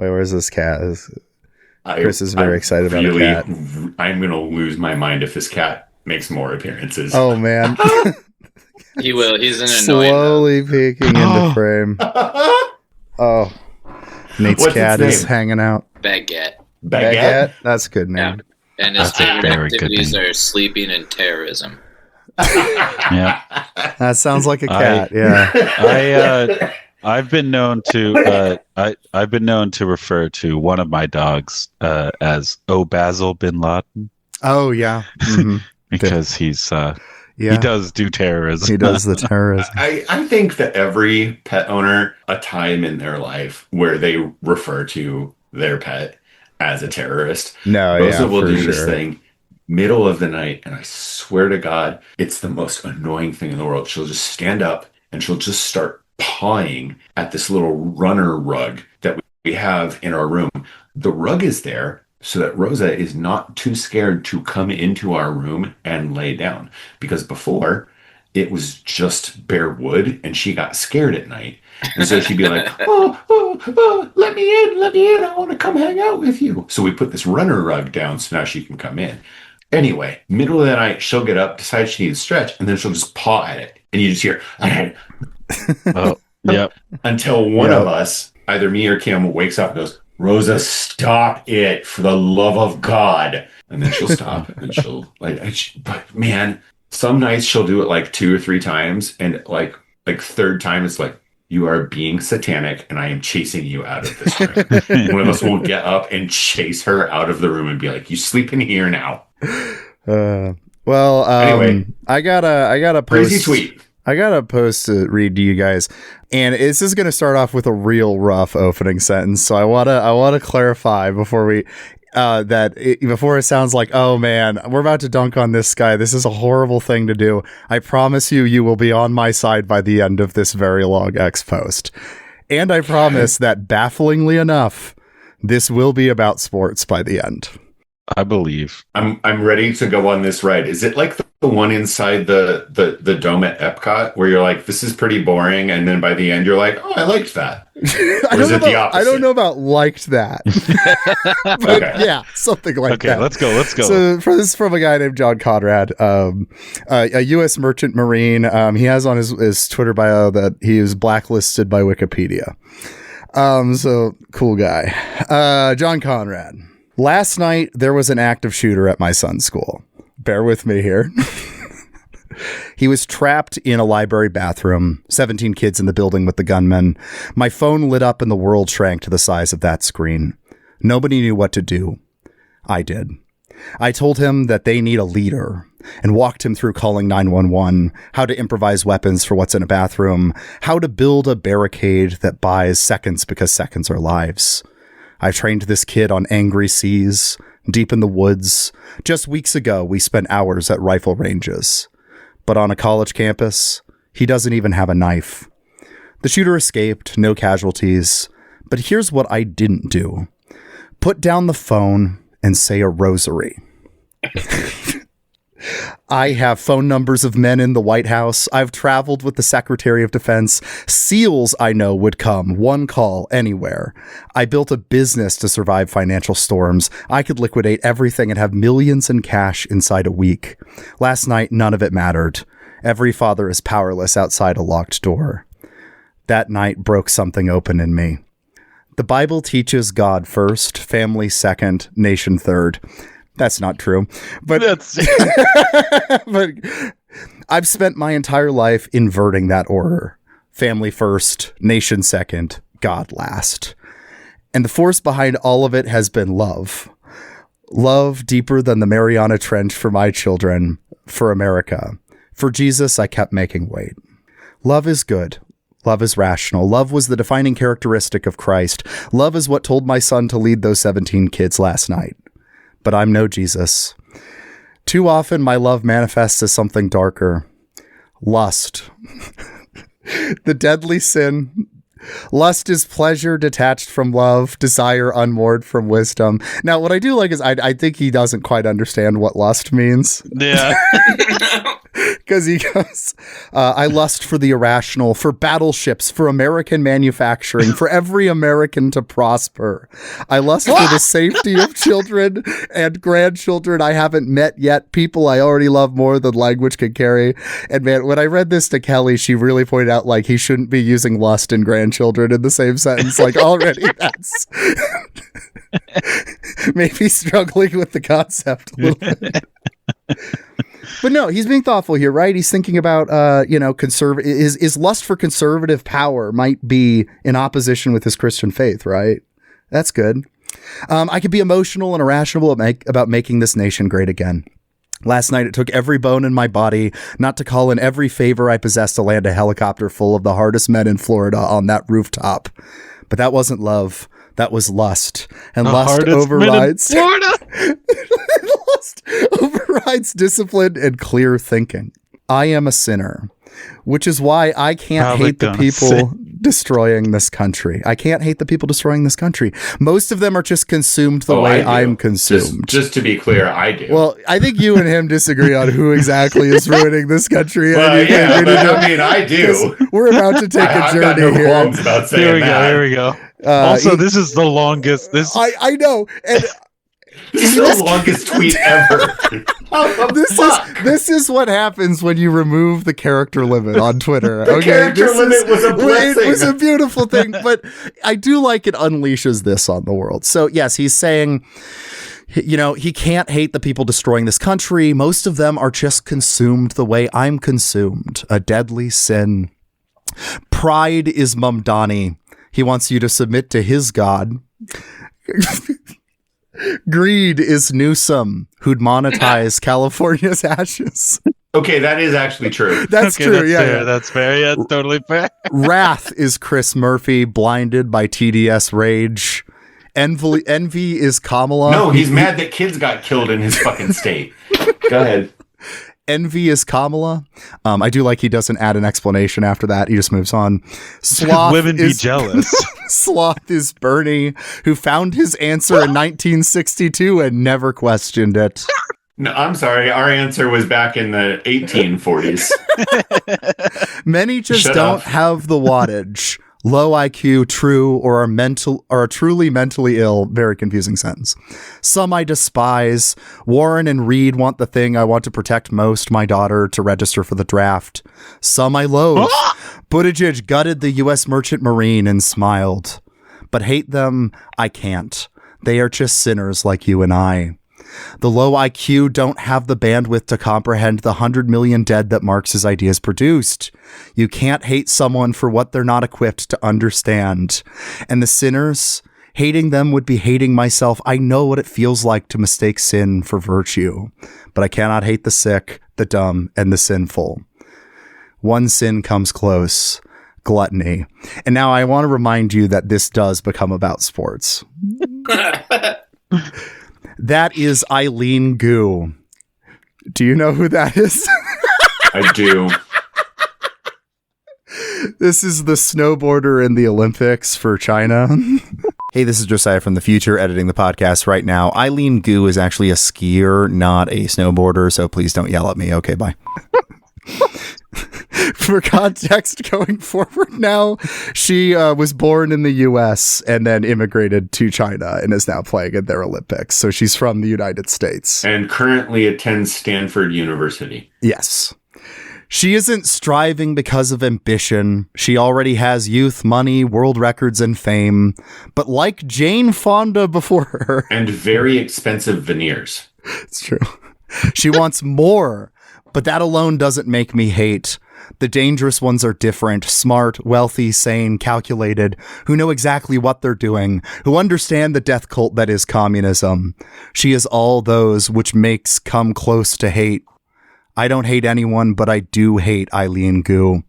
Wait, where's this cat? Chris is very excited about a cat. I'm going to lose my mind if this cat makes more appearances. Oh, man. He will. He's an annoying slowly peeking into frame. Oh. Nate's cat is hanging out. Baguette? That's a good name. Yeah. And his favorite activities are sleeping and terrorism. Yeah. That sounds like a cat. Yeah. I've been known to refer to one of my dogs as Basil bin Laden. Oh yeah, mm-hmm. Because he does do terrorism. He does the terrorism. I think that every pet owner, a time in their life where they refer to their pet as a terrorist. Rosa will do this thing middle of the night, and I swear to God, it's the most annoying thing in the world. She'll just stand up and she'll just start pawing at this little runner rug that we have in our room. The rug is there so that Rosa is not too scared to come into our room and lay down, because before it was just bare wood and she got scared at night. And so she'd be like, oh, let me in. I want to come hang out with you. So we put this runner rug down so now she can come in. Anyway, middle of the night, she'll get up, decide she needs to stretch, and then she'll just paw at it. And you just hear, until one of us, either me or Kim, wakes up and goes, Rosa, stop it, for the love of God. And then she'll stop, and she'll, but man, some nights she'll do it like 2 or 3 times, and like third time it's like, you are being satanic, and I am chasing you out of this room. One of us will get up and chase her out of the room and be like, you sleep in here now. Anyway, I got a post, crazy tweet. I got a post to read to you guys, and this is going to start off with a real rough opening sentence. So I want to clarify before before it sounds like, oh man, we're about to dunk on this guy. This is a horrible thing to do. I promise you will be on my side by the end of this very long X post. And I promise that, bafflingly enough, this will be about sports by the end. I believe. I'm ready to go on this ride. Is it like the one inside the dome at Epcot where you're like, this is pretty boring, and then by the end you're like, oh, I liked that? Or is it the opposite? I don't know about liked that. But yeah, something like that. Okay, let's go. So this is from a guy named John Conrad, a U.S. merchant marine. He has on his Twitter bio that he is blacklisted by Wikipedia. So cool guy. John Conrad. Last night, there was an active shooter at my son's school. Bear with me here. He was trapped in a library bathroom, 17 kids in the building with the gunman. My phone lit up and the world shrank to the size of that screen. Nobody knew what to do. I did. I told him that they need a leader and walked him through calling 911, how to improvise weapons for what's in a bathroom, how to build a barricade that buys seconds because seconds are lives. I trained this kid on angry seas, deep in the woods. Just weeks ago, we spent hours at rifle ranges. But on a college campus, he doesn't even have a knife. The shooter escaped, no casualties. But here's what I didn't do. Put down the phone and say a rosary. I have phone numbers of men in the White House. I've traveled with the Secretary of Defense. SEALs I know would come, one call, anywhere. I built a business to survive financial storms. I could liquidate everything and have millions in cash inside a week. Last night, none of it mattered. Every father is powerless outside a locked door. That night broke something open in me. The Bible teaches God first, family second, nation third. That's not true, but but I've spent my entire life inverting that order. Family first, nation second, God last. And the force behind all of it has been love. Love deeper than the Mariana Trench for my children, for America. For Jesus, I kept making weight. Love is good. Love is rational. Love was the defining characteristic of Christ. Love is what told my son to lead those 17 kids last night. But I'm no Jesus. Too often, my love manifests as something darker. Lust. The deadly sin Lust is pleasure detached from love, desire unmoored from wisdom. Now, what I do like is I think he doesn't quite understand what lust means. Yeah. Because he goes, I lust for the irrational, for battleships, for American manufacturing, for every American to prosper. I lust for the safety of children and grandchildren I haven't met yet, people I already love more than language can carry. And man, when I read this to Kelly, she really pointed out like he shouldn't be using lust and grandchildren in the same sentence. Like already that's maybe struggling with the concept a little bit. But no, he's being thoughtful here, right? He's thinking about, is lust for conservative power might be in opposition with his Christian faith, right? That's good. I could be emotional and irrational about making this nation great again. Last night, it took every bone in my body not to call in every favor I possess to land a helicopter full of the hardest men in Florida on that rooftop. But that wasn't love. That was lust. And lust overrides lust overrides discipline and clear thinking. I am a sinner, which is why I can't hate the people destroying this country. I can't hate the people destroying this country. Most of them are just consumed the way I'm consumed. Just to be clear, I do. Well, I think you and him disagree on who exactly is ruining this country. Well, I do. We're about to take a journey here. About saying Here we go. Also, this is the longest. I know. And this is the longest tweet ever. This is what happens when you remove the character limit on Twitter. The character limit was a blessing. It was a beautiful thing, but I do like it unleashes this on the world. So yes, he's saying, he can't hate the people destroying this country. Most of them are just consumed the way I'm consumed. A deadly sin. Pride is Mumdani. He wants you to submit to his God. Greed is Newsom, who'd monetize California's ashes. Okay, that is actually true. That's true. That's fair. Yeah. That's fair. Yeah, it's totally fair. Wrath is Chris Murphy, blinded by TDS rage. Envy is Kamala. No, he's mad that kids got killed in his fucking state. Go ahead. Envy is Kamala. I do like he doesn't add an explanation after that. He just moves on. Sloth women be jealous. Sloth is Bernie, who found his answer in 1962 and never questioned it. No, I'm sorry. Our answer was back in the 1840s. Many just don't have the wattage. Low IQ, true, or are truly mentally ill. Very confusing sentence. Some I despise. Warren and Reed want the thing I want to protect most, my daughter, to register for the draft. Some I loathe. Buttigieg gutted the U.S. Merchant Marine and smiled. But hate them, I can't. They are just sinners like you and I. The low IQ don't have the bandwidth to comprehend the 100 million dead that Marx's ideas produced. You can't hate someone for what they're not equipped to understand. And the sinners, hating them would be hating myself. I know what it feels like to mistake sin for virtue, but I cannot hate the sick, the dumb, and the sinful. One sin comes close. Gluttony. And now I want to remind you that this does become about sports. That is Eileen Gu. Do you know who that is? I do. This is the snowboarder in the Olympics for China. Hey, this is Josiah from the future editing the podcast right now. Eileen Gu is actually a skier, not a snowboarder, so please don't yell at me. Okay, bye. For context going forward now, she was born in the U.S. and then immigrated to China and is now playing in their Olympics. So she's from the United States. And currently attends Stanford University. Yes. She isn't striving because of ambition. She already has youth, money, world records, and fame. But like Jane Fonda before her... And very expensive veneers. It's true. She wants more, but that alone doesn't make me hate. The dangerous ones are different, smart, wealthy, sane, calculated, who know exactly what they're doing, who understand the death cult that is communism. She is all those which makes come close to hate. I don't hate anyone, but I do hate Eileen Gu.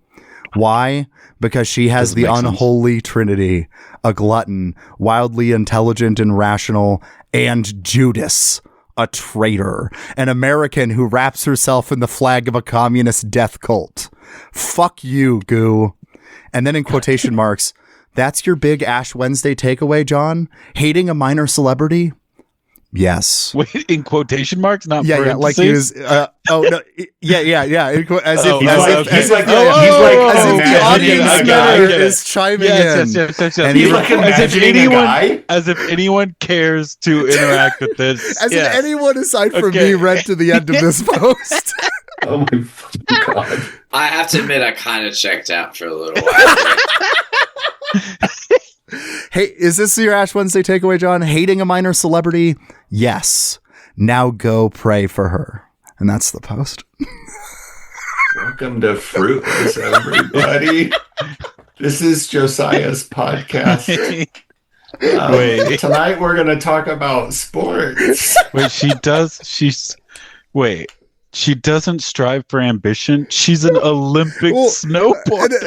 Why? Because she has the unholy trinity, a glutton, wildly intelligent and rational, and Judas, a traitor, an American who wraps herself in the flag of a communist death cult. Fuck you, Gu. And then in quotation marks, That's your big Ash Wednesday takeaway, John? Hating a minor celebrity? Yes. Wait, in quotation marks, not yeah, like he was. As if the audience member is chiming in. Yes. And he's like imagining a guy. As if anyone cares to interact with this. As if anyone aside from me read to the end of this post. Oh my fucking God. I have to admit, I kind of checked out for a little while. Hey, is this your Ash Wednesday takeaway, John? Hating a minor celebrity? Yes. Now go pray for her. And that's the post. Welcome to Fruitless, everybody. This is Josiah's podcast. Tonight we're going to talk about sports. She doesn't strive for ambition. She's an Olympic snowboarder.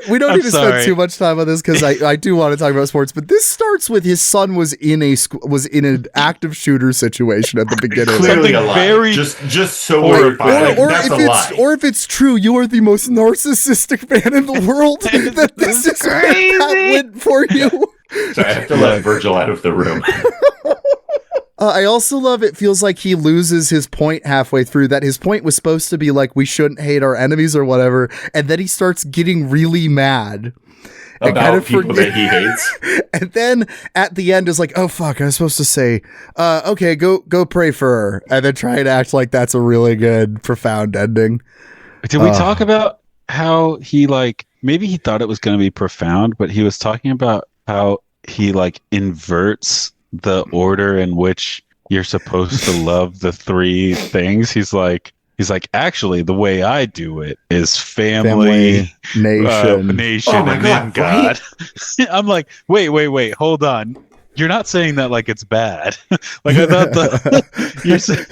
We don't need to spend too much time on this because I do want to talk about sports. But this starts with his son was in an active shooter situation at the beginning. Clearly a lie. Just so we're fine. That's a lie. Or if it's true, you are the most narcissistic man in the world. that this is crazy. That went for you. So I have to let Virgil out of the room. I also love it feels like he loses his point halfway through, that his point was supposed to be like, we shouldn't hate our enemies or whatever. And then he starts getting really mad. About people that he hates. And then at the end is like, oh, fuck, I was supposed to say, okay, go pray for her. And then try and act like that's a really good, profound ending. Did we talk about how he maybe he thought it was going to be profound, but he was talking about how he inverts the order in which you're supposed to love the three things. He's like, actually, the way I do it is family nation, and then God. Right? I'm like, wait, hold on. You're not saying that like it's bad. Like I thought you're saying,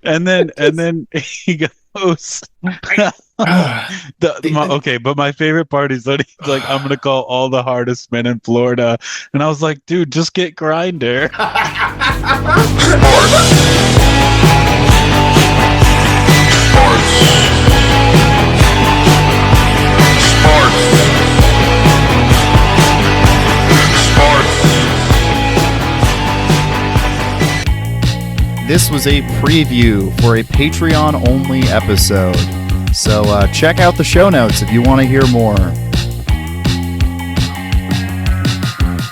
and then he goes. But my favorite part is that he's like, I'm gonna call all the hardest men in Florida, and I was like, dude, just get Grindr. This was a preview for a Patreon-only episode, so check out the show notes if you want to hear more.